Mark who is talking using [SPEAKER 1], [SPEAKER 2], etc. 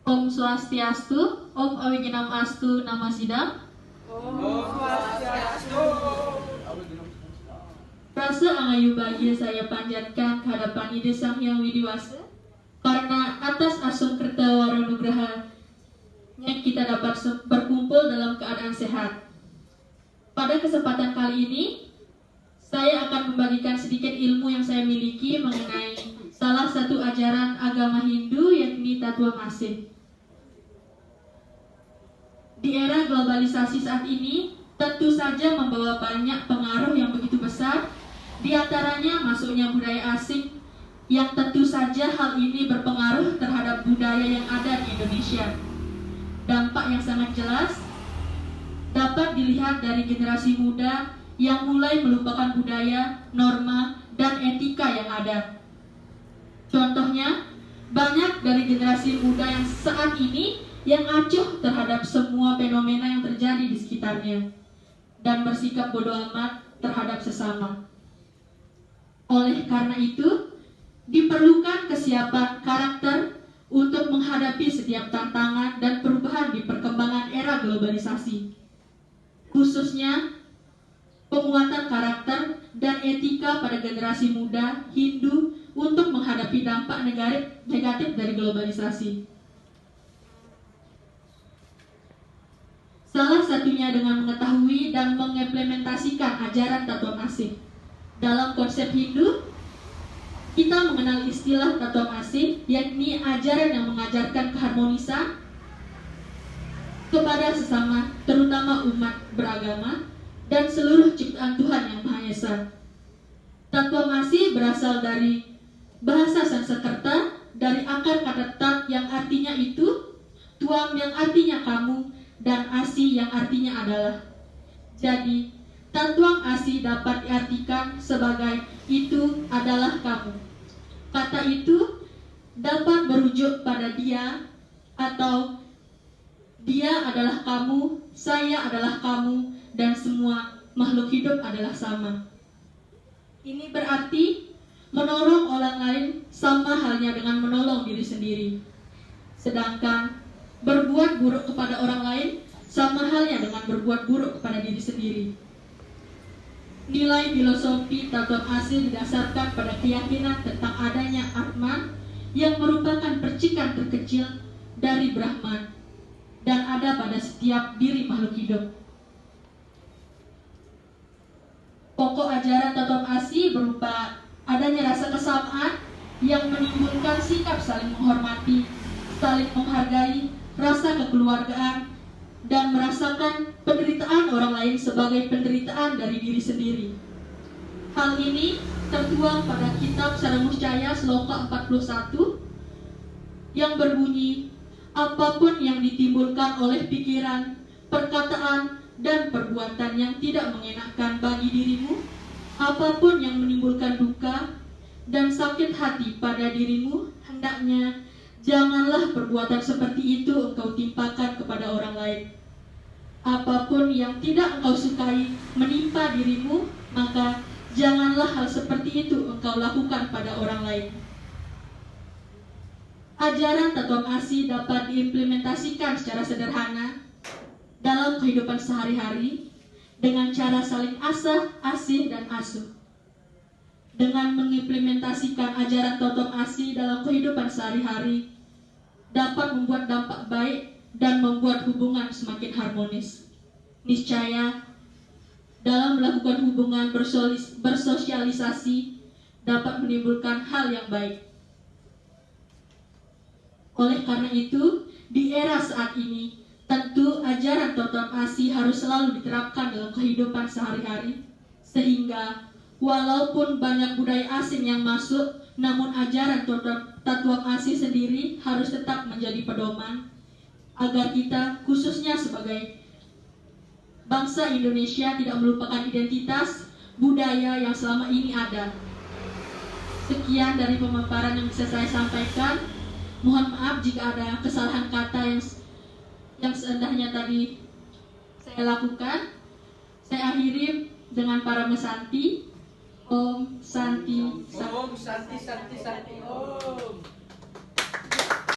[SPEAKER 1] Om Swastiastu, Om Awiginam Astu Nama Sidam.
[SPEAKER 2] Om Swastiastu.
[SPEAKER 1] Rasa angayu bahagia saya panjatkan kehadapan Ide Sang Hyang Widiwasa, karena atas asung kerta waronugrahanya kita dapat berkumpul dalam keadaan sehat. Pada kesempatan kali ini, saya akan membagikan sedikit ilmu yang saya miliki mengenai salah satu ajaran agama Hindu, yakni Tattwa Masih. Di era globalisasi saat ini, tentu saja membawa banyak pengaruh yang begitu besar, di antaranya masuknya budaya asing, yang tentu saja hal ini berpengaruh terhadap budaya yang ada di Indonesia. Dampak yang sangat jelas dapat dilihat dari generasi muda yang mulai melupakan budaya, norma, dan etika yang ada. Contohnya, banyak dari generasi muda yang saat ini yang acuh terhadap semua fenomena yang terjadi di sekitarnya dan bersikap bodoh amat terhadap sesama. Oleh karena itu, diperlukan kesiapan karakter untuk menghadapi setiap tantangan dan perubahan di perkembangan era globalisasi. Khususnya, penguatan karakter dan etika pada generasi muda Hindu untuk menghadapi dampak negatif dari globalisasi. Salah satunya dengan mengetahui dan mengimplementasikan ajaran Tattwa Masih. Dalam konsep Hindu, kita mengenal istilah Tattwa Masih, yakni ajaran yang mengajarkan keharmonisan kepada sesama, terutama umat beragama dan seluruh ciptaan Tuhan Yang Maha Esa. Tattwa Masih berasal dari bahasa Sanskerta, dari akar kata tat yang artinya itu, tuam yang artinya kamu, dan asi yang artinya adalah. Jadi, Tattwa Asi dapat diartikan sebagai itu adalah kamu. Kata itu dapat merujuk pada dia atau dia adalah kamu, saya adalah kamu, dan semua makhluk hidup adalah sama. Ini berarti menolong orang lain sama halnya dengan menolong diri sendiri. Sedangkan berbuat buruk kepada orang lain sama halnya dengan berbuat buruk kepada diri sendiri. Nilai filosofi Tattwa Asi didasarkan pada keyakinan tentang adanya Atman yang merupakan percikan terkecil dari Brahman dan ada pada setiap diri makhluk hidup. Pokok ajaran Tattwa Asi berupa adanya rasa kesamaan yang menimbulkan sikap saling menghormati, saling menghargai, rasa kekeluargaan, dan merasakan penderitaan orang lain sebagai penderitaan dari diri sendiri. Hal ini tertuang pada kitab Saramuscaya Sloka 41 yang berbunyi, apapun yang ditimbulkan oleh pikiran, perkataan, dan perbuatan yang tidak mengenakan bagi dirimu, apapun yang menimbulkan duka dan sakit hati pada dirimu, hendaknya janganlah perbuatan seperti itu engkau timpakan kepada orang lain. Apapun yang tidak engkau sukai menimpa dirimu, maka janganlah hal seperti itu engkau lakukan pada orang lain. Ajaran Tattwa Asi dapat diimplementasikan secara sederhana dalam kehidupan sehari-hari dengan cara saling asah, asih, dan asuh. Dengan mengimplementasikan ajaran Tattwa Asi dalam kehidupan sehari-hari dapat membuat dampak baik dan membuat hubungan semakin harmonis. Niscaya dalam melakukan hubungan bersosialisasi dapat menimbulkan hal yang baik. Oleh karena itu, di era saat ini, tentu ajaran Tattwa Asi harus selalu diterapkan dalam kehidupan sehari-hari, sehingga walaupun banyak budaya asing yang masuk, namun ajaran Tattwa Asi sendiri harus tetap menjadi pedoman agar kita, khususnya sebagai bangsa Indonesia, tidak melupakan identitas budaya yang selama ini ada. Sekian dari pemaparan yang bisa saya sampaikan. Mohon maaf jika ada kesalahan kata yang seendahnya tadi saya lakukan. Saya akhiri dengan para mesanti. Om Santi Santi.
[SPEAKER 2] Om Santi Santi Santi Om.